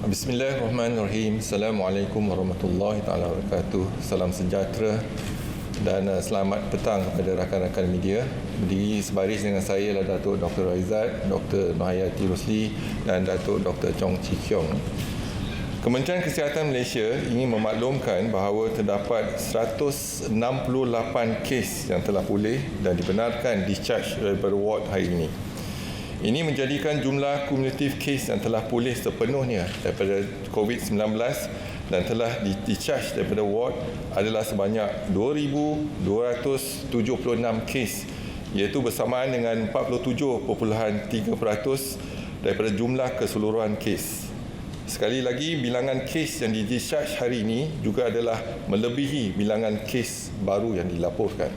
Bismillahirrahmanirrahim. Assalamualaikum warahmatullahi taala wabarakatuh. Salam sejahtera dan selamat petang kepada rakan-rakan media. Berdiri sebaris dengan saya adalah Datuk Dr. Raizat, Dr. Nohayati Rosli dan Datuk Dr. Chong Chi Kiong. Kementerian Kesihatan Malaysia ingin memaklumkan bahawa terdapat 168 kes yang telah pulih dan dibenarkan discharge daripada ward hari ini. Ini menjadikan jumlah kumulatif kes yang telah pulih sepenuhnya daripada COVID-19 dan telah discharge daripada ward adalah sebanyak 2,276 kes, iaitu bersamaan dengan 47.3% daripada jumlah keseluruhan kes. Sekali lagi, bilangan kes yang discharge hari ini juga adalah melebihi bilangan kes baru yang dilaporkan.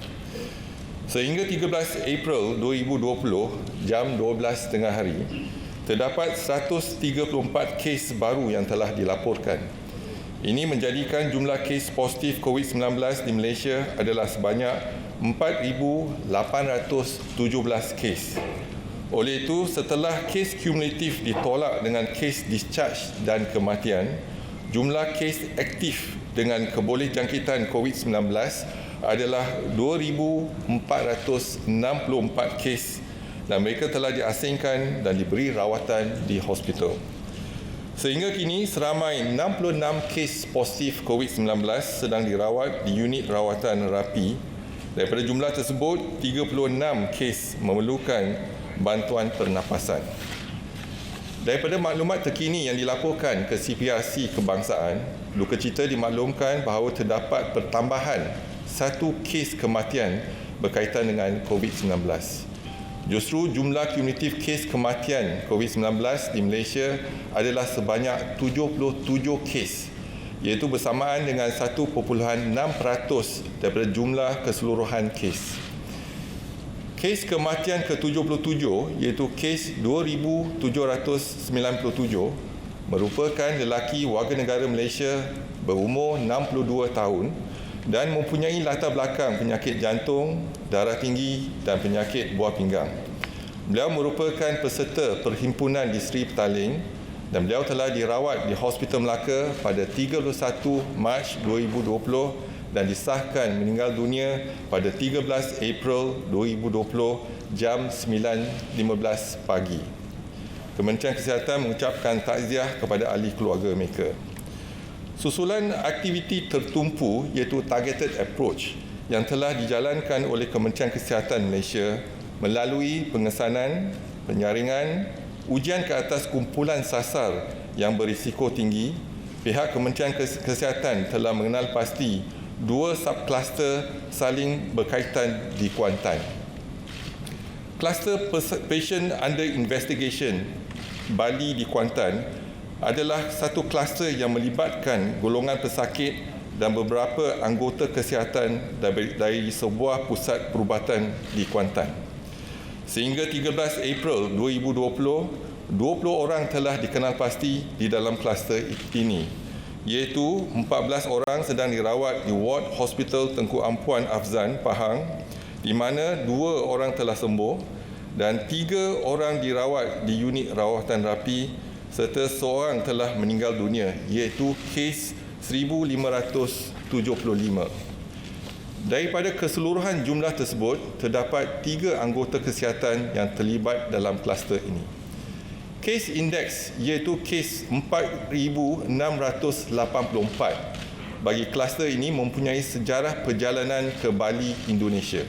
Sehingga 13 April 2020, jam 12.30 hari, terdapat 134 kes baru yang telah dilaporkan. Ini menjadikan jumlah kes positif COVID-19 di Malaysia adalah sebanyak 4,817 kes. Oleh itu, setelah kes kumulatif ditolak dengan kes discharge dan kematian, jumlah kes aktif dengan kebolehjangkitan COVID-19 adalah 2,464 kes dan mereka telah diasingkan dan diberi rawatan di hospital. Sehingga kini seramai 66 kes positif COVID-19 sedang dirawat di unit rawatan rapi. Daripada jumlah tersebut, 36 kes memerlukan bantuan pernafasan. Daripada maklumat terkini yang dilaporkan ke CPRC Kebangsaan, duka cita dimaklumkan bahawa terdapat pertambahan satu kes kematian berkaitan dengan COVID-19. Justru jumlah kumulatif kes kematian COVID-19 di Malaysia adalah sebanyak 77 kes, iaitu bersamaan dengan 1.6% daripada jumlah keseluruhan kes. Kes kematian ke-77 iaitu kes 2,797 merupakan lelaki warga negara Malaysia berumur 62 tahun dan mempunyai latar belakang penyakit jantung, darah tinggi dan penyakit buah pinggang. Beliau merupakan peserta Perhimpunan di Seri Petaling dan beliau telah dirawat di Hospital Melaka pada 31 Mac 2020 dan disahkan meninggal dunia pada 13 April 2020 jam 9.15 pagi. Kementerian Kesihatan mengucapkan takziah kepada ahli keluarga mereka. Susulan aktiviti tertumpu iaitu targeted approach yang telah dijalankan oleh Kementerian Kesihatan Malaysia melalui pengesanan, penyaringan, ujian ke atas kumpulan sasar yang berisiko tinggi. Pihak Kementerian Kesihatan telah mengenal pasti 2 subkluster saling berkaitan di Kuantan. Kluster patient under investigation Bali di Kuantan adalah satu kluster yang melibatkan golongan pesakit dan beberapa anggota kesihatan dari sebuah pusat perubatan di Kuantan. Sehingga 13 April 2020, 20 orang telah dikenal pasti di dalam kluster ini, iaitu 14 orang sedang dirawat di ward Hospital Tengku Ampuan Afzan, Pahang, di mana 2 orang telah sembuh dan 3 orang dirawat di unit rawatan rapi serta seorang telah meninggal dunia, iaitu kes 1,575. Daripada keseluruhan jumlah tersebut, terdapat 3 anggota kesihatan yang terlibat dalam kluster ini. Kes indeks iaitu kes 4,684 bagi kluster ini mempunyai sejarah perjalanan ke Bali, Indonesia.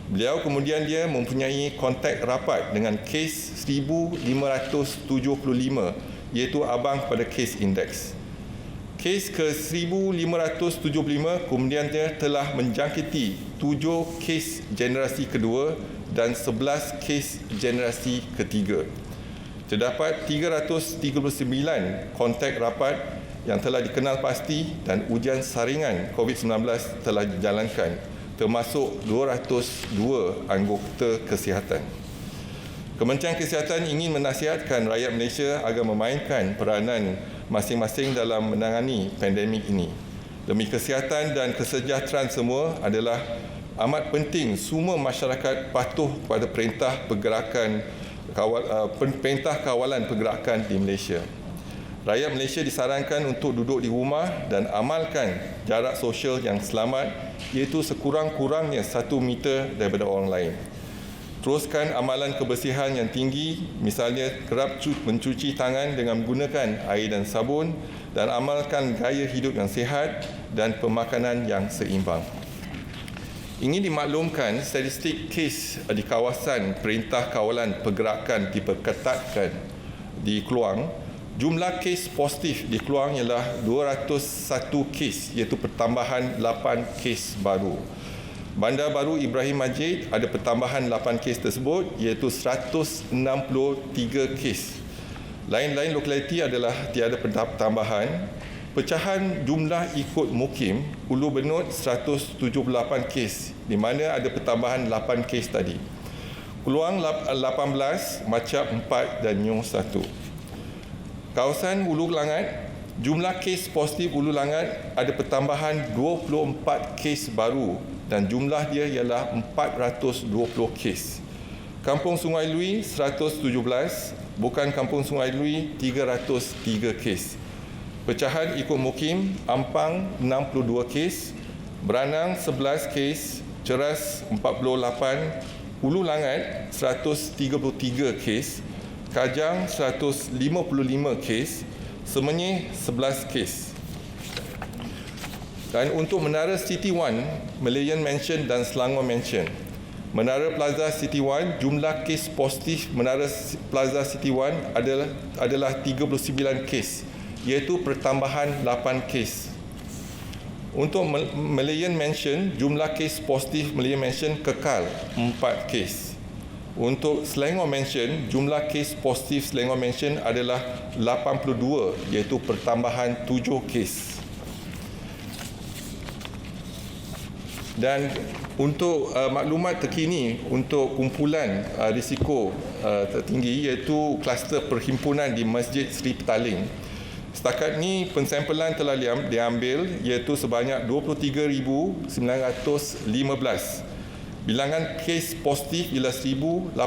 Beliau kemudian dia mempunyai kontak rapat dengan kes 1,575 iaitu abang pada kes indeks. Kes ke-1,575 kemudian dia telah menjangkiti 7 kes generasi kedua dan 11 kes generasi ketiga. Terdapat 339 kontak rapat yang telah dikenal pasti dan ujian saringan COVID-19 telah dijalankan, termasuk 202 anggota kesihatan. Kementerian Kesihatan ingin menasihatkan rakyat Malaysia agar memainkan peranan masing-masing dalam menangani pandemik ini. Demi kesihatan dan kesejahteraan semua adalah amat penting semua masyarakat patuh kepada perintah kawalan pergerakan di Malaysia. Rakyat Malaysia disarankan untuk duduk di rumah dan amalkan jarak sosial yang selamat, iaitu sekurang-kurangnya 1 meter daripada orang lain. Teruskan amalan kebersihan yang tinggi, misalnya kerap mencuci tangan dengan menggunakan air dan sabun, dan amalkan gaya hidup yang sihat dan pemakanan yang seimbang. Ingin dimaklumkan, statistik kes di kawasan Perintah Kawalan Pergerakan diperketatkan di Kluang. Jumlah kes positif di Kluang ialah 201 kes, iaitu pertambahan 8 kes baru. Bandar Baru Ibrahim Majid ada pertambahan 8 kes tersebut, iaitu 163 kes. Lain-lain lokaliti adalah tiada pertambahan. Pecahan jumlah ikut mukim, Ulu Benut 178 kes, di mana ada pertambahan 8 kes tadi. Kluang 18, Macap 4 dan Nyong 1. Kawasan Hulu Langat, jumlah kes positif Hulu Langat ada pertambahan 24 kes baru dan jumlah dia ialah 420 kes. Kampung Sungai Lui 117, bukan Kampung Sungai Lui 303 kes. Pecahan ikut mukim, Ampang 62 kes, Beranang 11 kes, Ceras 48, Hulu Langat 133 kes, Kajang 155 kes, Semenyih 11 kes. Dan untuk Menara City One, Malayan Mansion dan Selangor Mansion, Menara Plaza City One, jumlah kes positif Menara Plaza City One adalah 39 kes, iaitu pertambahan 8 kes. Untuk Malayan Mansion, jumlah kes positif Malayan Mansion kekal 4 kes. Untuk Selangor Mansion, jumlah kes positif Selangor Mansion adalah 82, iaitu pertambahan 7 kes. Dan untuk maklumat terkini untuk kumpulan risiko tertinggi, iaitu kluster perhimpunan di Masjid Seri Petaling. Setakat ini pensampelan telah diambil, iaitu sebanyak 23,915. Bilangan kes positif ialah 1,850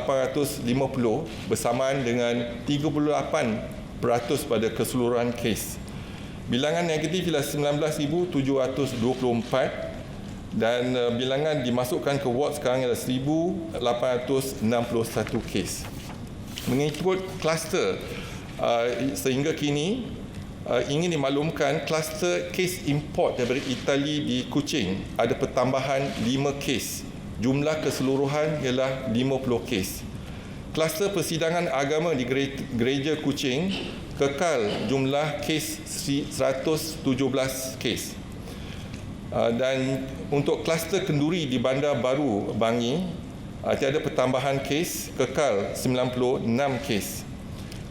bersamaan dengan 38% pada keseluruhan kes. Bilangan negatif ialah 19,724 dan bilangan dimasukkan ke ward sekarang ialah 1,861 kes. Mengikut kluster sehingga kini, ingin dimaklumkan kluster kes import daripada Itali di Kuching ada pertambahan 5 kes. Jumlah keseluruhan ialah 50 kes. Kluster persidangan agama di Gereja Kuching kekal jumlah kes 117 kes. Dan untuk kluster kenduri di Bandar Baru Bangi, tiada pertambahan kes, kekal 96 kes.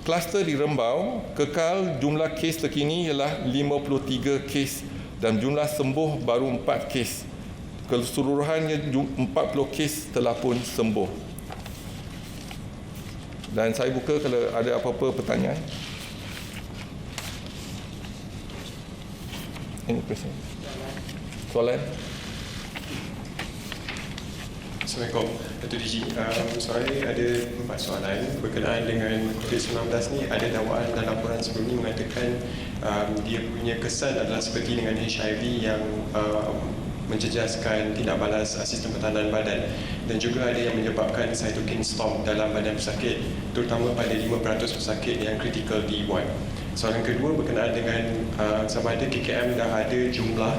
Kluster di Rembau, kekal jumlah kes terkini ialah 53 kes dan jumlah sembuh baru 4 kes. Keseluruhannya 40 kes telah pun sembuh. Dan saya buka kalau ada apa-apa pertanyaan. Any question? Soalan? Assalamualaikum, Datuk DG. Saya ada 4 soalan berkenaan dengan COVID-19 ni. Ada dakwaan dan laporan sebelum ni mengatakan dia punya kesan adalah seperti dengan HIV yang mencecahkan tindak balas sistem pertahanan badan, dan juga ada yang menyebabkan cytokine storm dalam badan pesakit, terutama pada 5% pesakit yang kritikal di ward. Soalan kedua berkenaan dengan sama ada KKM dah ada jumlah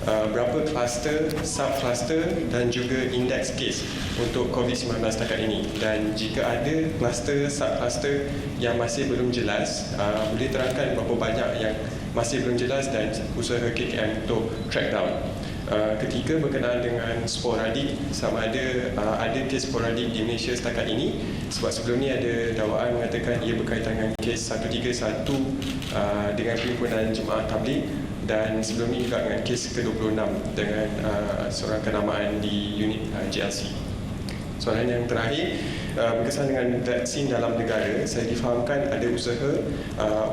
berapa kluster, sub-kluster dan juga index case untuk COVID-19 setakat ini, dan jika ada kluster, sub-kluster yang masih belum jelas, boleh terangkan berapa banyak yang masih belum jelas dan usaha KKM untuk track down. Ketiga berkenaan dengan sporadik, sama ada kes sporadik di Malaysia setakat ini, sebab sebelum ni ada dakwaan mengatakan ia berkaitan dengan kes 131 dengan perhimpunan Jemaah Tabligh, dan sebelum ni juga dengan kes ke-26 dengan seorang kenamaan di unit GLC. Soalan yang terakhir berkaitan dengan vaksin dalam negara. Saya difahamkan ada usaha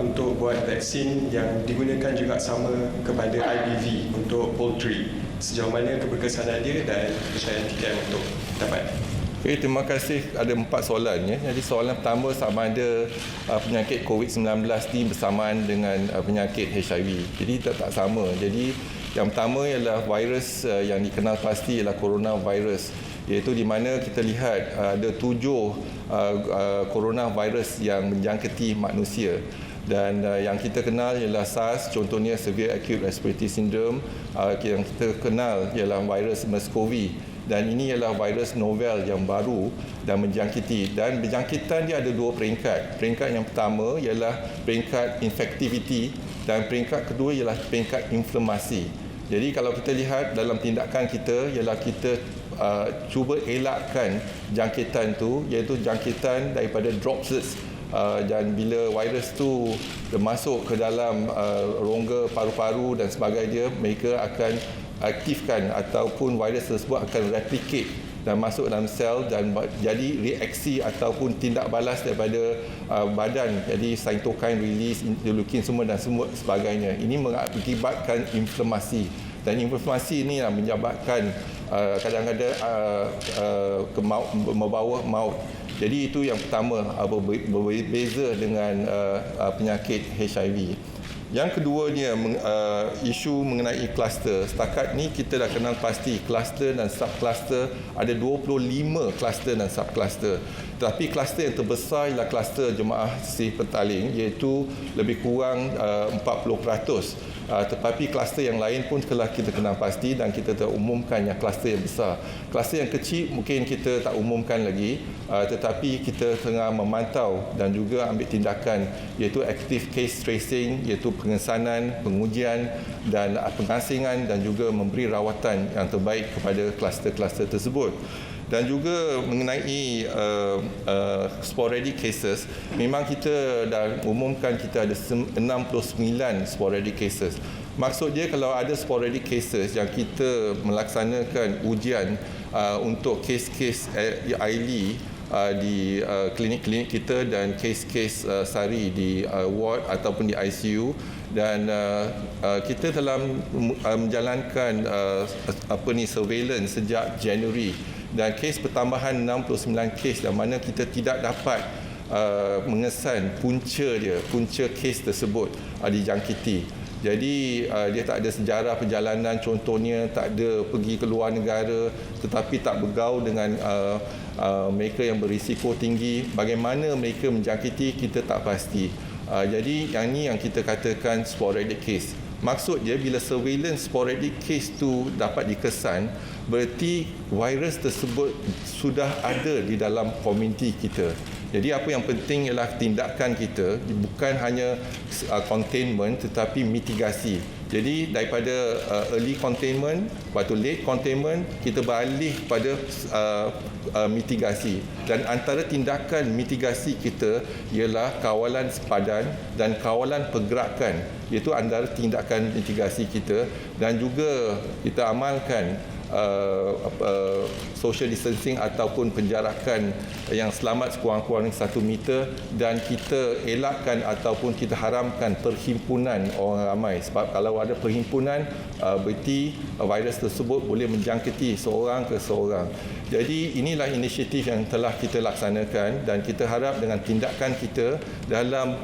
untuk buat vaksin yang digunakan juga sama kepada IBV untuk poultry. Sejauh mana keberkesanan dia dan kepercayaan KKM untuk dapat? Okay, terima kasih. Ada 4 soalan ya. Jadi soalan pertama sama ada penyakit COVID-19 ni bersamaan dengan penyakit HIV. Jadi tak sama. Jadi yang pertama ialah virus yang dikenal pasti ialah coronavirus, iaitu di mana kita lihat ada 7 coronavirus yang menjangkiti manusia. Dan yang kita kenal ialah SARS, contohnya Severe Acute Respiratory Syndrome. Yang kita kenal ialah virus MERS-CoV. Dan ini ialah virus novel yang baru dan menjangkiti. Dan penjangkitan dia ada 2 peringkat. Peringkat yang pertama ialah peringkat infectivity dan peringkat kedua ialah peringkat inflamasi. Jadi kalau kita lihat dalam tindakan kita ialah kita cuba elakkan jangkitan tu, iaitu jangkitan daripada droplets. Dan bila virus tu masuk ke dalam rongga paru-paru dan sebagainya, mereka akan aktifkan ataupun virus tersebut akan replicate dan masuk dalam sel dan jadi reaksi ataupun tindak balas daripada badan. Jadi cytokine release, interleukin semua dan semua sebagainya. Ini mengakibatkan inflamasi. Dan inflamasi ini menyebabkan kadang-kadang membawa maut. Jadi itu yang pertama, berbeza dengan penyakit HIV. Yang keduanya isu mengenai kluster. Setakat ni kita dah kenal pasti kluster dan subkluster, ada 25 kluster dan subkluster. Tetapi kluster yang terbesar ialah kluster jemaah sih petaling, iaitu lebih kurang 40%. Tetapi kluster yang lain pun telah kita kenal pasti dan kita telah umumkan yang kluster yang besar. Kluster yang kecil mungkin kita tak umumkan lagi, tetapi kita tengah memantau dan juga ambil tindakan, iaitu active case tracing, iaitu pengesanan, pengujian dan pengasingan dan juga memberi rawatan yang terbaik kepada kluster-kluster tersebut. Dan juga mengenai sporadic cases, memang kita dah umumkan kita ada 69 sporadic cases. Maksud dia kalau ada sporadic cases yang kita melaksanakan ujian untuk kes-kes AILI di klinik-klinik kita dan kes-kes SARI di ward ataupun di ICU, dan kita telah menjalankan surveillance sejak Januari, dan kes pertambahan 69 kes yang mana kita tidak dapat mengesan punca kes tersebut dijangkiti. Jadi dia tak ada sejarah perjalanan, contohnya tak ada pergi ke luar negara, tetapi tak bergaul dengan mereka yang berisiko tinggi. Bagaimana mereka menjangkiti kita tak pasti. Jadi yang ni yang kita katakan sporadic case. Maksud dia bila surveillance sporadic case tu dapat dikesan, berarti virus tersebut sudah ada di dalam komuniti kita. Jadi apa yang penting ialah tindakan kita bukan hanya containment tetapi mitigasi. Jadi daripada early containment, lepas tu late containment, kita beralih pada mitigasi. Dan antara tindakan mitigasi kita ialah kawalan sepadan dan kawalan pergerakan. Iaitu antara tindakan mitigasi kita, dan juga kita amalkan social distancing ataupun penjarakan yang selamat sekurang-kurangnya 1 meter, dan kita elakkan ataupun kita haramkan perhimpunan orang ramai, sebab kalau ada perhimpunan berarti virus tersebut boleh menjangkiti seorang ke seorang. Jadi inilah inisiatif yang telah kita laksanakan, dan kita harap dengan tindakan kita dalam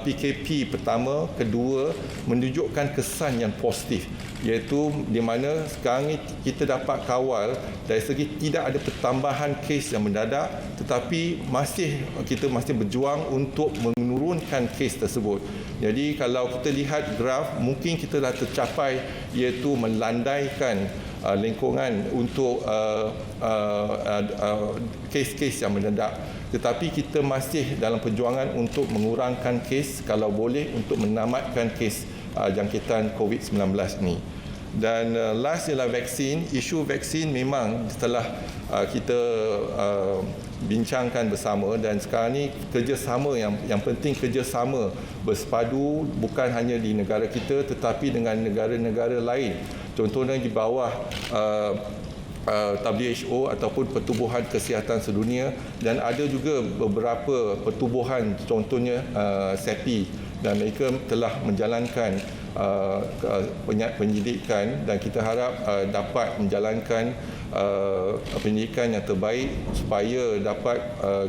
PKP pertama, kedua menunjukkan kesan yang positif, iaitu di mana sekarang ini kita dapat kawal dari segi tidak ada pertambahan kes yang mendadak, tetapi kita masih berjuang untuk menurunkan kes tersebut. Jadi kalau kita lihat graf, mungkin kita dah tercapai, iaitu melandaikan lingkungan untuk kes-kes yang mendadak. Tetapi kita masih dalam perjuangan untuk mengurangkan kes, kalau boleh untuk menamatkan kes jangkitan COVID-19 ni. Dan last ialah vaksin. Isu vaksin memang setelah kita bincangkan bersama, dan sekarang ni kerjasama yang penting, kerjasama bersepadu bukan hanya di negara kita tetapi dengan negara-negara lain. Contohnya di bawah WHO ataupun Pertubuhan Kesihatan Sedunia, dan ada juga beberapa pertubuhan, contohnya SEPI, dan mereka telah menjalankan penyidikan, dan kita harap dapat menjalankan penyidikan yang terbaik supaya dapat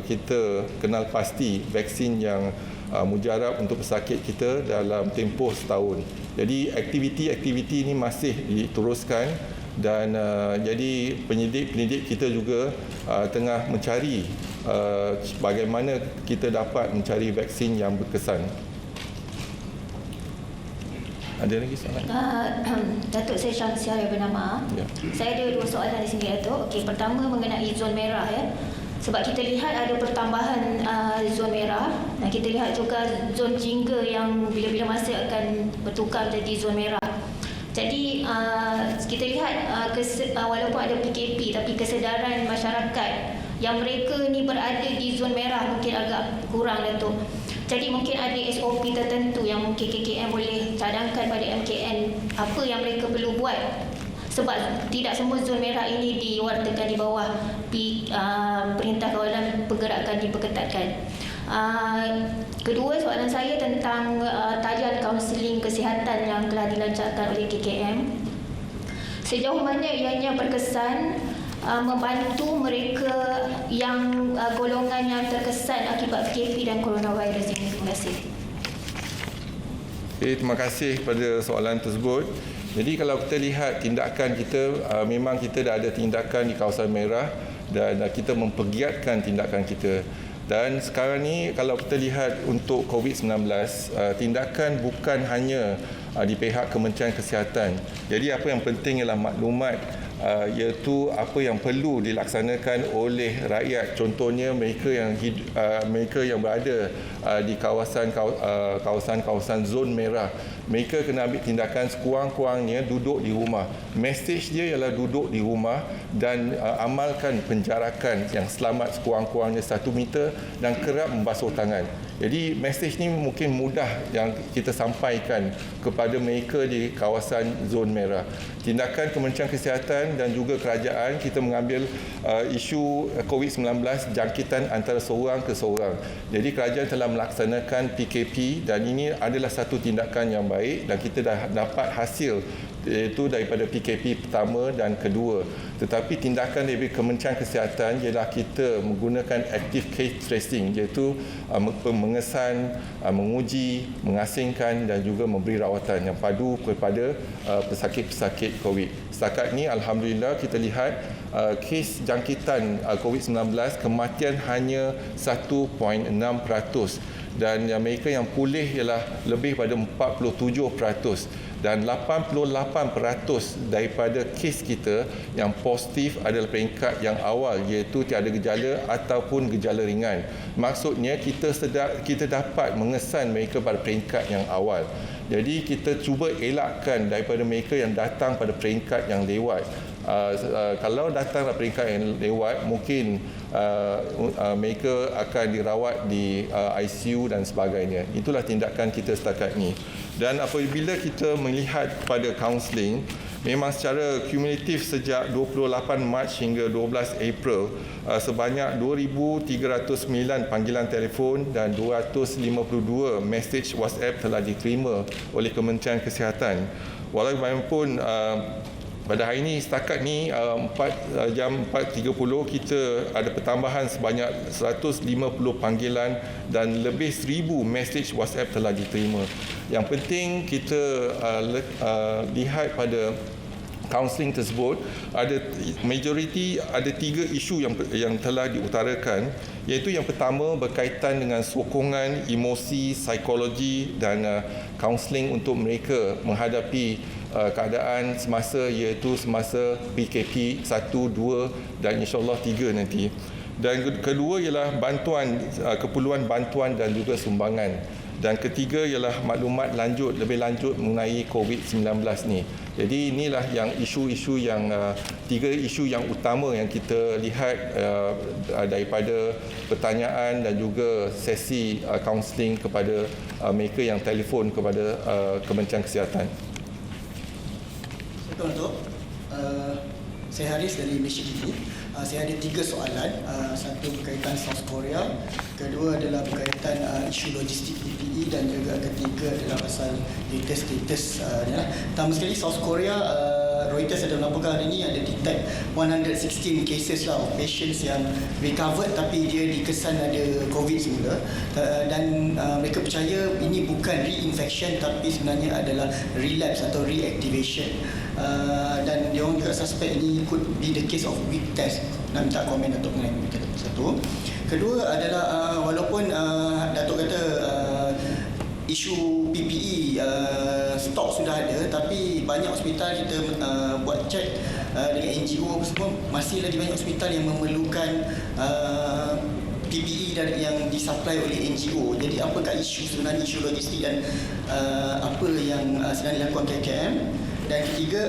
kita kenal pasti vaksin yang mujarab untuk pesakit kita dalam tempoh setahun. Jadi aktiviti ini masih diteruskan, dan jadi penyidik kita juga tengah mencari bagaimana kita dapat mencari vaksin yang berkesan. Ada lagi soalan? Datuk, saya Syamsiah dari bernama. Ya. Saya ada 2 soalan di sini, Datuk. Okey, pertama mengenai zon merah ya. Sebab kita lihat ada pertambahan zon merah, dan kita lihat juga zon jingga yang bila-bila masa akan bertukar menjadi zon merah. Jadi kita lihat walaupun ada PKP, tapi kesedaran masyarakat yang mereka ni berada di zon merah mungkin agak kurang, Datuk. Jadi mungkin ada SOP tertentu yang mungkin KKM boleh cadangkan pada MKN apa yang mereka perlu buat. Sebab tidak semua zon merah ini diwartakan di bawah Perintah Kawalan Pergerakan diperketatkan. Kedua, soalan saya tentang tajian kaunseling kesihatan yang telah dilancarkan oleh KKM. Sejauh mana ianya berkesan membantu mereka yang golongan yang terkesan akibat PKP dan coronavirus ini? Terima kasih. Terima kasih pada soalan tersebut. Jadi kalau kita lihat tindakan kita, memang kita dah ada tindakan di kawasan merah dan kita mempergiatkan tindakan kita. Dan sekarang ni kalau kita lihat untuk COVID-19, tindakan bukan hanya di pihak Kementerian Kesihatan. Jadi apa yang penting ialah maklumat, iaitu apa yang perlu dilaksanakan oleh rakyat. Contohnya mereka yang berada di kawasan zon merah, mereka kena ambil tindakan sekurang-kurangnya duduk di rumah. Mesej dia ialah duduk di rumah dan amalkan penjarakan yang selamat sekurang-kurangnya 1 meter dan kerap membasuh tangan. Jadi mesej ni mungkin mudah yang kita sampaikan kepada mereka di kawasan zon merah. Tindakan Kementerian Kesihatan dan juga kerajaan, kita mengambil isu COVID-19 jangkitan antara seorang ke seorang. Jadi kerajaan telah melaksanakan PKP dan ini adalah satu tindakan yang baik dan kita dah dapat hasil iaitu daripada PKP pertama dan kedua. Tetapi tindakan dari Kementerian Kesihatan ialah kita menggunakan active case tracing, iaitu mengesan, menguji, mengasingkan dan juga memberi rawatan yang padu kepada pesakit-pesakit COVID. Setakat ini alhamdulillah kita lihat kes jangkitan COVID-19 kematian hanya 1.6%. Dan mereka yang pulih ialah lebih pada 47%. Dan 88% daripada kes kita yang positif adalah peringkat yang awal, iaitu tiada gejala ataupun gejala ringan. Maksudnya kita dapat mengesan mereka pada peringkat yang awal. Jadi kita cuba elakkan daripada mereka yang datang pada peringkat yang lewat. Kalau datang pada peringkat yang lewat, mungkin mereka akan dirawat di ICU dan sebagainya. Itulah tindakan kita setakat ini. Dan apabila kita melihat pada kaunseling, memang secara kumulatif sejak 28 Mac hingga 12 April, sebanyak 2,309 panggilan telefon dan 252 mesej WhatsApp telah diterima oleh Kementerian Kesihatan. Walaupun pada hari ini, setakat ni jam 4.30 kita ada pertambahan sebanyak 150 panggilan dan lebih 1,000 mesej WhatsApp telah diterima. Yang penting kita lihat pada kaunseling tersebut, ada majoriti ada 3 isu yang telah diutarakan, iaitu yang pertama berkaitan dengan sokongan emosi, psikologi dan kaunseling untuk mereka menghadapi keadaan semasa, iaitu semasa PKP 1, 2 dan insyaAllah 3 nanti. Dan kedua ialah keperluan bantuan dan juga sumbangan. Dan ketiga ialah maklumat lebih lanjut mengenai COVID-19 ni. Jadi inilah yang isu-isu yang 3 isu yang utama yang kita lihat daripada pertanyaan dan juga sesi kaunseling kepada mereka yang telefon kepada Kementerian Kesihatan. Tuan-tuan, saya Haris dari Malaysia TV. Saya ada 3 soalan. Satu berkaitan South Korea, kedua adalah berkaitan isu logistik PPE, dan juga ketiga adalah pasal latest status. Pertama sekali, South Korea, Reuters ada melaporkan hari ini ada detect 116 cases lah of patients yang recovered tapi dia dikesan ada COVID semula, dan mereka percaya ini bukan reinfection tapi sebenarnya adalah relapse atau reactivation, dan dia orang juga suspect ini could be the case of weak test. Nak minta komen Datuk mengenai ini. Satu. Kedua adalah walaupun Datuk kata isu PPE stok sudah ada, tapi banyak hospital kita buat cek dengan NGO semua, masih lagi banyak hospital yang memerlukan PPE yang disupply oleh NGO. Jadi apakah isu sebenarnya, isu logistik, dan apa yang sedang dilakukan KKM? Dan ketiga,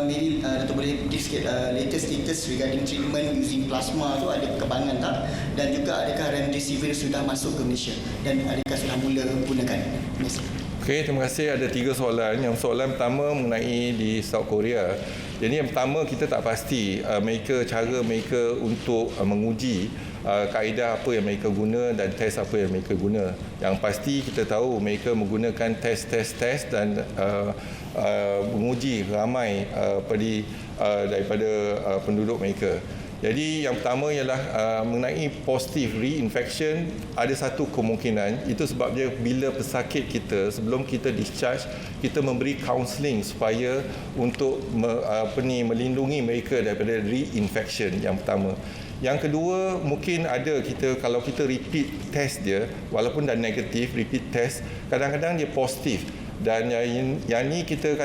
maybe Datuk boleh brief sikit latest status regarding treatment using plasma tu, ada perkembangan tak? Dan juga adakah remdesivir sudah masuk ke Malaysia dan adakah sudah mula gunakan? Terima kasih. Okey, terima kasih. Ada 3 soalan. Yang soalan pertama mengenai di South Korea. Jadi yang pertama, kita tak pasti cara mereka untuk menguji kaedah apa yang mereka guna dan test apa yang mereka guna. Yang pasti kita tahu mereka menggunakan test dan menguji ramai daripada penduduk mereka. Jadi yang pertama ialah mengenai positif reinfection, ada satu kemungkinan. Itu sebab dia bila pesakit kita, sebelum kita discharge, kita memberi counselling supaya untuk melindungi mereka daripada reinfection, yang pertama. Yang kedua, mungkin ada kalau kita repeat test dia, walaupun dah negatif, repeat test, kadang-kadang dia positif. Dan yang ni kita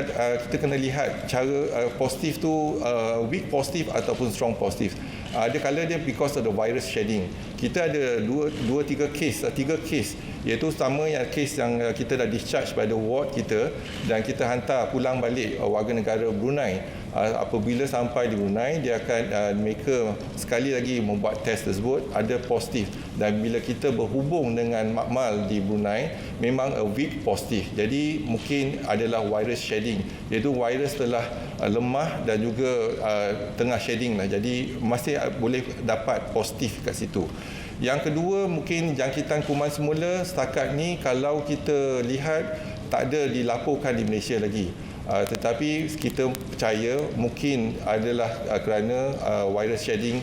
kena lihat cara positif tu weak positif ataupun strong positif. Ada kala dia because of the virus shedding. Kita ada 3 case, iaitu sama yang case yang kita dah discharge pada ward kita dan kita hantar pulang balik warga negara Brunei. Apabila sampai di Brunei, dia akan mereka sekali lagi membuat test tersebut, ada positif, dan bila kita berhubung dengan makmal di Brunei, memang a weak positif. Jadi mungkin adalah virus shedding, iaitu virus telah lemah dan juga tengah shedding lah. Jadi masih boleh dapat positif kat situ. Yang kedua, mungkin jangkitan kuman semula setakat ni kalau kita lihat tak ada dilaporkan di Malaysia lagi. Tetapi kita percaya mungkin adalah kerana virus shedding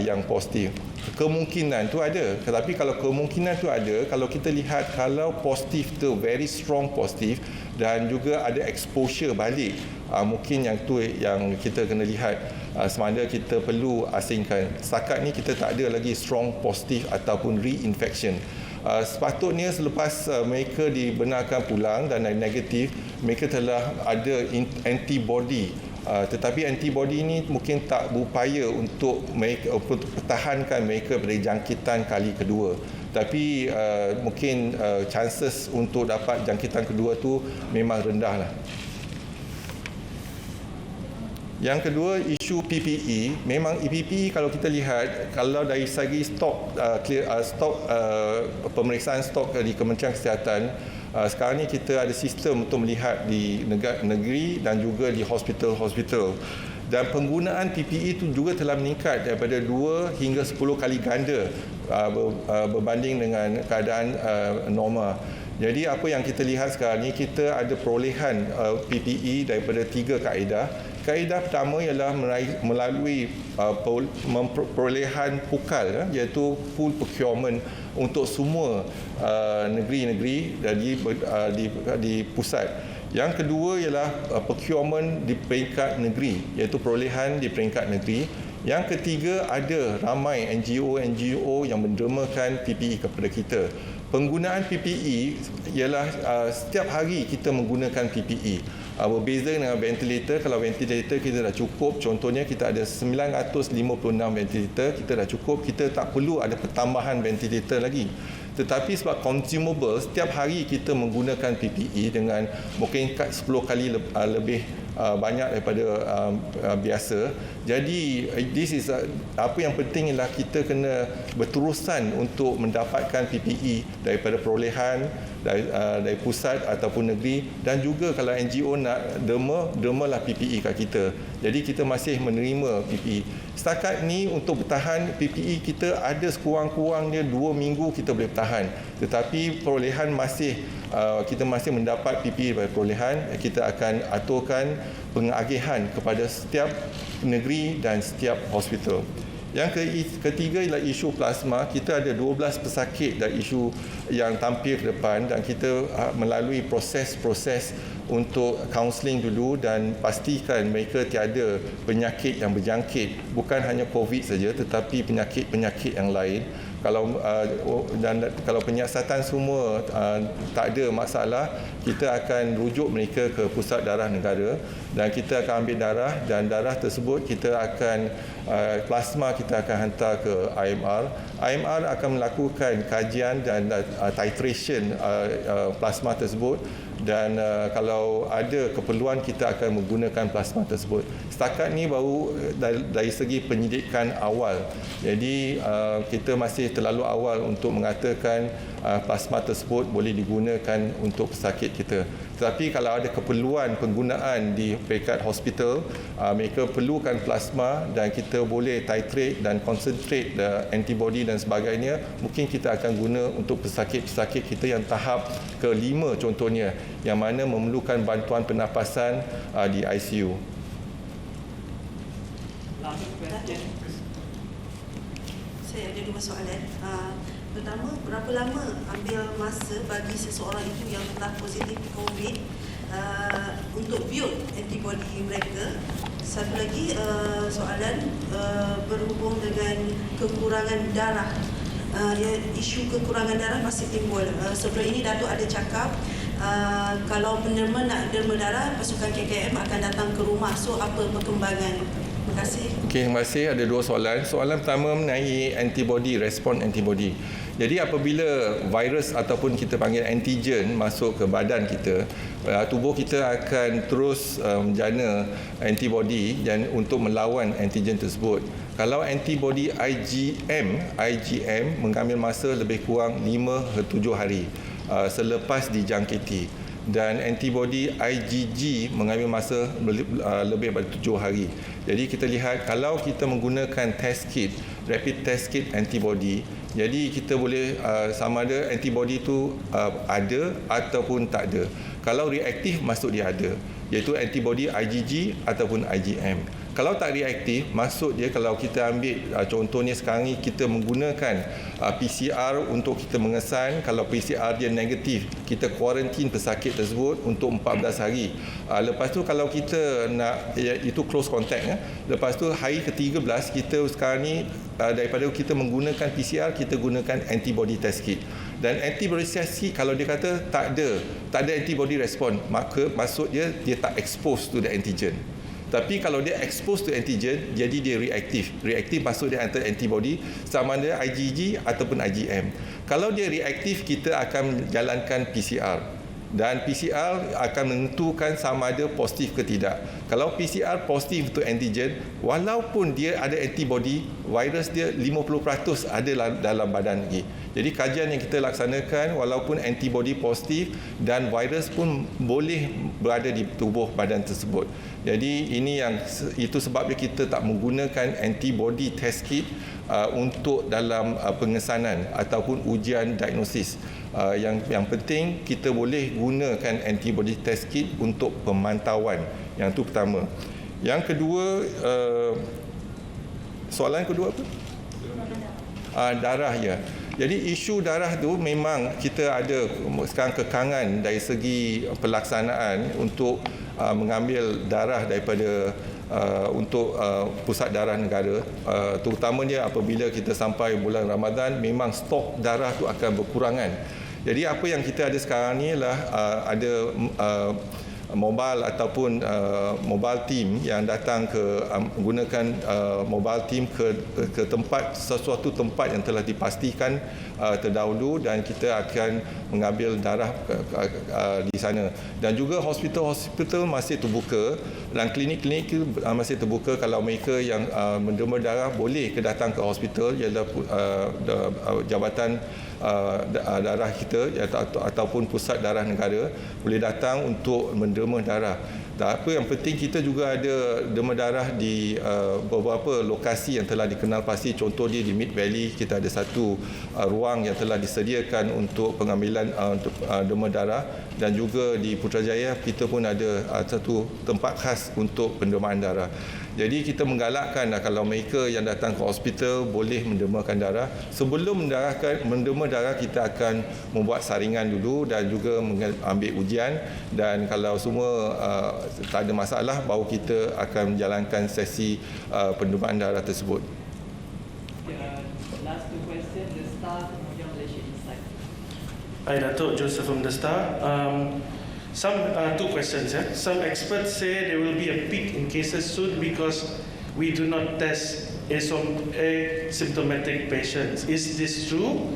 yang positif. Kemungkinan tu ada, tetapi kalau kemungkinan tu ada, kalau kita lihat kalau positif tu very strong positif dan juga ada exposure balik, mungkin yang tu yang kita kena lihat sama ada kita perlu asingkan. Setakat ni kita tak ada lagi strong positif ataupun reinfection. Sepatutnya selepas mereka dibenarkan pulang dan negatif, mereka telah ada antibody. Tetapi antibody ini mungkin tak berupaya untuk pertahankan mereka dari jangkitan kali kedua. Tapi mungkin chances untuk dapat jangkitan kedua tu memang rendah lah. Yang kedua, isu PPE. Memang PPE kalau kita lihat, kalau dari segi stok pemeriksaan stok di Kementerian Kesihatan, sekarang ni kita ada sistem untuk melihat di negeri dan juga di hospital-hospital. Dan penggunaan PPE itu juga telah meningkat daripada 2 hingga 10 kali ganda berbanding dengan keadaan normal. Jadi apa yang kita lihat sekarang ni, kita ada perolehan PPE daripada 3 kaedah. Kaedah pertama ialah melalui perolehan pukal, iaitu pool procurement untuk semua negeri-negeri di pusat. Yang kedua ialah procurement di peringkat negeri, iaitu perolehan di peringkat negeri. Yang ketiga, ada ramai NGO yang mendermakan PPE kepada kita. Penggunaan PPE ialah setiap hari kita menggunakan PPE. Berbeza dengan ventilator. Kalau ventilator kita dah cukup, contohnya kita ada 956 ventilator, kita dah cukup, kita tak perlu ada pertambahan ventilator lagi. Tetapi sebab consumable, setiap hari kita menggunakan PPE dengan mungkin 10 kali lebih banyak daripada biasa. Jadi apa yang penting ialah kita kena berterusan untuk mendapatkan PPE daripada perolehan dari pusat ataupun negeri, dan juga kalau NGO nak dermalah PPE kat kita. Jadi kita masih menerima PPE. Setakat ni untuk bertahan PPE kita ada sekurang-kurangnya 2 minggu kita boleh bertahan. Tetapi perolehan masih kita masih mendapat PPE daripada perolehan. Kita akan aturkan pengagihan kepada setiap negeri dan setiap hospital. Yang ketiga ialah isu plasma. Kita ada 12 pesakit dan isu yang tampil ke depan dan kita melalui proses-proses untuk kaunseling dulu dan pastikan mereka tiada penyakit yang berjangkit, bukan hanya COVID saja tetapi penyakit-penyakit yang lain. Kalau penyiasatan semua tak ada masalah, kita akan rujuk mereka ke pusat darah negara dan kita akan ambil darah dan darah tersebut kita akan plasma kita akan hantar ke IMR. IMR akan melakukan kajian dan titration plasma tersebut dan kalau ada keperluan kita akan menggunakan plasma tersebut. Setakat ni baru dari segi penyidikan awal. Jadi kita masih terlalu awal untuk mengatakan plasma tersebut boleh digunakan untuk pesakit kita. Tetapi kalau ada keperluan penggunaan di peringkat hospital, mereka perlukan plasma dan kita boleh titrate dan concentrate antibody dan sebagainya, mungkin kita akan guna untuk pesakit-pesakit kita yang tahap ke-5 contohnya, yang mana memerlukan bantuan pernafasan di ICU. Saya ada 2 soalan. Pertama, berapa lama ambil masa bagi seseorang itu yang telah positif COVID untuk build antibody mereka? Satu lagi soalan berhubung dengan kekurangan darah. Isu kekurangan darah masih timbul. Sebelum ini Datuk ada cakap kalau penerima nak derma darah, pasukan KKM akan datang ke rumah. So apa perkembangan? Terima kasih. Okey, terima kasih. Ada 2 soalan. Soalan pertama mengenai antibody, respon antibody. Jadi apabila virus ataupun kita panggil antigen masuk ke badan kita, tubuh kita akan terus menjana antibody dan untuk melawan antigen tersebut. Kalau antibody IgM mengambil masa lebih kurang 5 ke 7 hari selepas dijangkiti. Dan antibody IgG mengambil masa lebih daripada 7 hari. Jadi kita lihat kalau kita menggunakan test kit, rapid test kit antibody, jadi kita boleh sama ada antibody itu ada ataupun tak ada. Kalau reaktif, maksud dia ada, iaitu antibody IgG ataupun IgM. Kalau tak reaktif, maksud dia kalau kita ambil contohnya sekarang ni kita menggunakan PCR untuk kita mengesan, kalau PCR dia negatif, kita kuarantin pesakit tersebut untuk 14 hari. Lepas tu kalau kita nak, itu close contact ya. Lepas tu hari ke-13 kita sekarang ni daripada kita menggunakan PCR, kita gunakan antibody test kit. Dan antibody test kit kalau dia kata tak ada antibody respon, maka maksud dia tak expose to the antigen. Tapi kalau dia expose to antigen, jadi dia reaktif. Reaktif maksud dia antara antibody sama ada IgG ataupun IgM. Kalau dia reaktif, kita akan jalankan PCR. Dan PCR akan menentukan sama ada positif ke tidak. Kalau PCR positif untuk antigen, walaupun dia ada antibody, virus dia 50% ada dalam badan lagi. Jadi kajian yang kita laksanakan, walaupun antibody positif dan virus pun boleh berada di tubuh badan tersebut. Jadi itu sebabnya kita tak menggunakan antibody test kit untuk dalam pengesanan ataupun ujian diagnosis. Yang penting kita boleh gunakan antibody test kit untuk pemantauan. Yang itu pertama. Yang kedua, soalan kedua apa? Darah ya. Jadi isu darah tu memang kita ada sekarang kekangan dari segi pelaksanaan untuk mengambil darah daripada untuk pusat darah negara, terutamanya apabila kita sampai bulan Ramadan, memang stok darah tu akan berkurangan. Jadi apa yang kita ada sekarang ni ialah ada mobile ataupun mobile team yang datang menggunakan mobile team ke sesuatu tempat yang telah dipastikan terdahulu dan kita akan mengambil darah di sana. Dan juga hospital masih terbuka dan klinik-klinik masih terbuka. Kalau mereka yang menderma darah boleh datang ke hospital, ialah jabatan darah kita ataupun pusat darah negara boleh datang untuk menderma darah. Apa yang penting, kita juga ada demam darah di beberapa lokasi yang telah dikenal pasti. Contoh dia di Mid Valley, kita ada satu ruang yang telah disediakan untuk pengambilan untuk demam darah, dan juga di Putrajaya kita pun ada satu tempat khas untuk pendemaan darah. Jadi kita menggalakkan kalau mereka yang datang ke hospital boleh mendemakan darah. Sebelum mendema darah, kita akan membuat saringan dulu dan juga mengambil ujian, dan kalau semua tak ada masalah, baru kita akan menjalankan sesi pendemaan darah tersebut. Last two questions, The Star, kemudian Malaysia Insight. Hi, Datuk Joseph from The Star. Two questions. Some experts say there will be a peak in cases soon because we do not test asymptomatic patients. Is this true?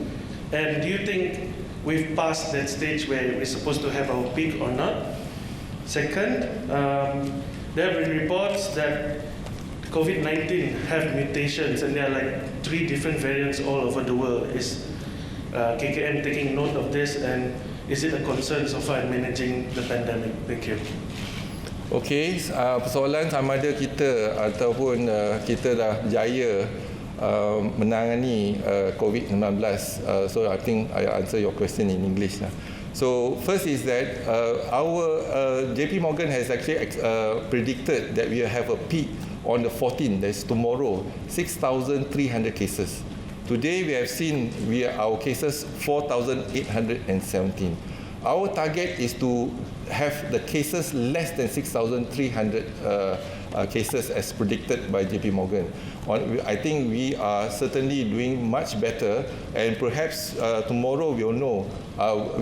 And do you think we've passed that stage where we're supposed to have our peak or not? Second, there have been reports that COVID-19 have mutations, and there are like 3 different variants all over the world. Is KKM taking note of this, and is it a concern so far in managing the pandemic? Thank you. Okey, persoalan sama ada kita ataupun kita dah berjaya menangani COVID-19. So I think I answer your question in English lah. So first is that our JP Morgan has actually predicted that we will have a peak on the 14th, that's tomorrow, 6,300 cases. Today we have seen our cases 4,817. Our target is to have the cases less than 6,300 cases as predicted by JP Morgan. I think we are certainly doing much better, and perhaps tomorrow we'll know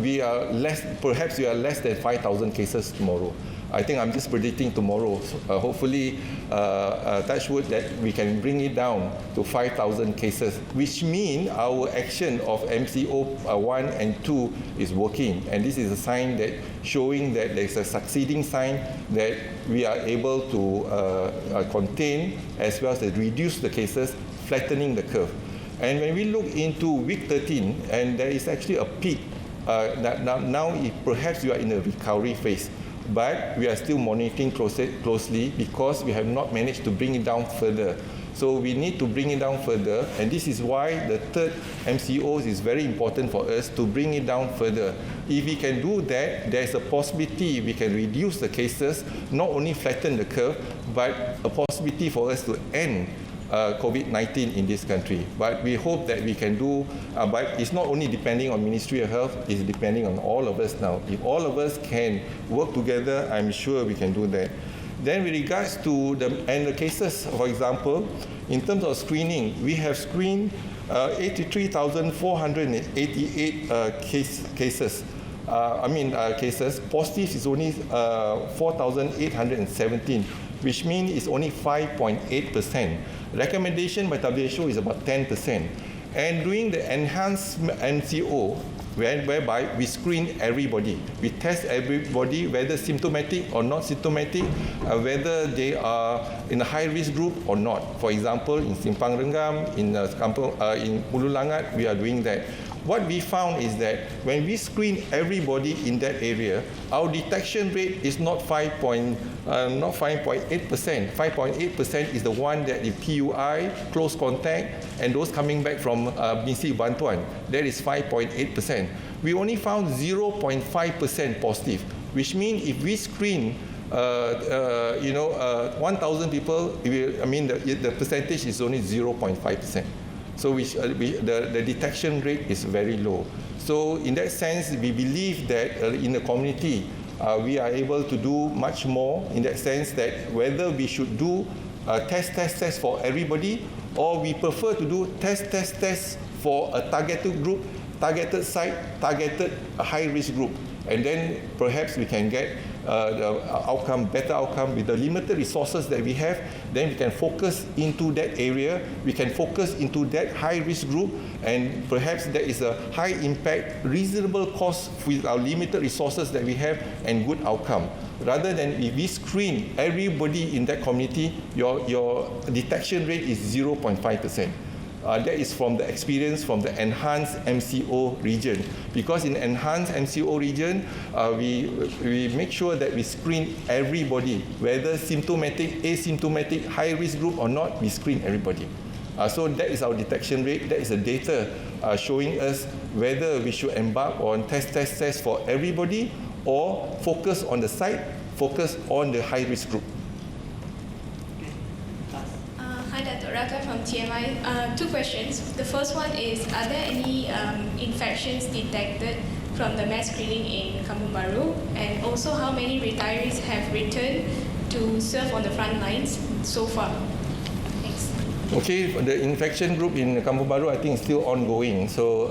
we are less than 5,000 cases tomorrow. I think I'm just predicting tomorrow. Hopefully, touch wood, that we can bring it down to 5,000 cases, which means our action of MCO 1 and 2 is working. And this is a sign that showing that there's a succeeding sign that we are able to contain as well as reduce the cases, flattening the curve. And when we look into week 13, and there is actually a peak, now perhaps you are in a recovery phase. But we are still monitoring closely because we have not managed to bring it down further. So we need to bring it down further, and this is why the third MCOs is very important for us to bring it down further. If we can do that, there is a possibility we can reduce the cases, not only flatten the curve, but a possibility for us to end COVID-19 in this country. But we hope that we can do, but it's not only depending on Ministry of Health, it's depending on all of us now. If all of us can work together, I'm sure we can do that. Then with regards to the cases, for example, in terms of screening, we have screened 83,488 cases. Cases. Positive is only 4,817, which means it's only 5.8%. Recommendation by WHO is about 10%. And doing the enhanced MCO, whereby we screen everybody. We test everybody, whether symptomatic or not symptomatic, whether they are in a high-risk group or not. For example, in Simpang Renggam, in Hulu Langat, we are doing that. What we found is that when we screen everybody in that area, our detection rate is not 5.8%. 5.8% is the one that is PUI, close contact, and those coming back from Misi Bantuan. That is 5.8%. We only found 0.5% positive, which means if we screen 1,000 people, the percentage is only 0.5%. So the detection rate is very low. So in that sense, we believe that in the community, we are able to do much more in that sense that whether we should do test for everybody, or we prefer to do test for a targeted group, targeted site, targeted high-risk group. And then perhaps we can get the better outcome with the limited resources that we have. Then we can focus into that area, we can focus into that high-risk group, and perhaps there is a high impact, reasonable cost with our limited resources that we have, and good outcome. Rather than if we screen everybody in that community, your detection rate is 0.5%. that is from the experience from the enhanced MCO region. Because in enhanced MCO region, we make sure that we screen everybody, whether symptomatic, asymptomatic, high risk group or not, we screen everybody. So that is our detection rate. That is the data showing us whether we should embark on test for everybody or focus on the site, focus on the high risk group. Hi, Dr. Raka from TMI. Two questions. The first one is, are there any infections detected from the mass screening in Kampung Baru? And also, how many retirees have returned to serve on the front lines so far? Thanks. Okay, the infection group in Kampung Baru, I think, is still ongoing. So,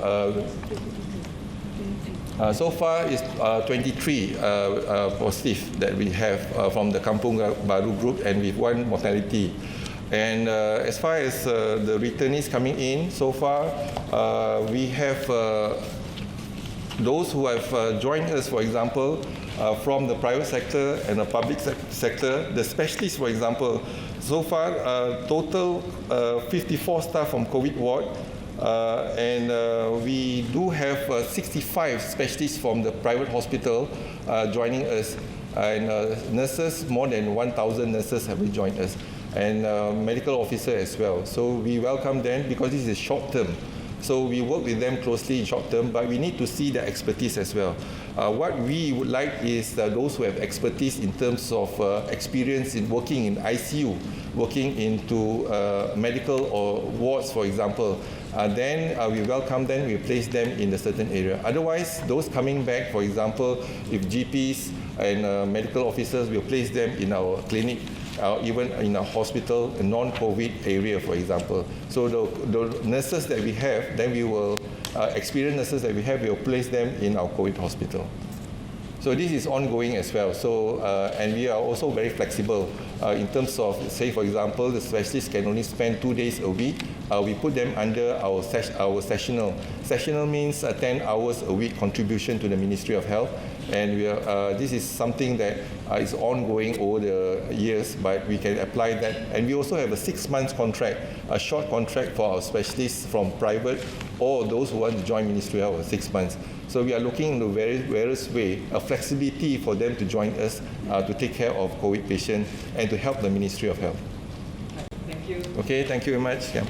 so far is 23 positive that we have from the Kampung Baru group, and with 1 mortality. And as far as the returnees coming in, so far we have those who have joined us, for example, from the private sector and the public sector. The specialists, for example, so far total 54 staff from COVID ward, and we do have 65 specialists from the private hospital joining us, and nurses, more than 1,000 nurses have joined us, and medical officer as well. So we welcome them because this is short term. So we work with them closely in short term, but we need to see their expertise as well. What we would like is those who have expertise in terms of experience in working in ICU, working into medical or wards, for example. Then we welcome them, we place them in a certain area. Otherwise, those coming back, for example, if GPs and medical officers, we'll place them in our clinic, even in a hospital, a non-COVID area, for example. So the nurses that we have, then we will, experienced nurses that we have, we will place them in our COVID hospital. So this is ongoing as well. So, and we are also very flexible in terms of, say, for example, the specialists can only spend 2 days a week. We put them under our sessional. Sessional means 10 hours a week contribution to the Ministry of Health. And we are, this is something that is ongoing over the years, but we can apply that. And we also have a 6-month contract, a short contract for our specialists from private or those who want to join Ministry of Health for 6 months. So we are looking into various ways, a flexibility for them to join us to take care of COVID patients and to help the Ministry of Health. Thank you. Okay, thank you very much. Yeah.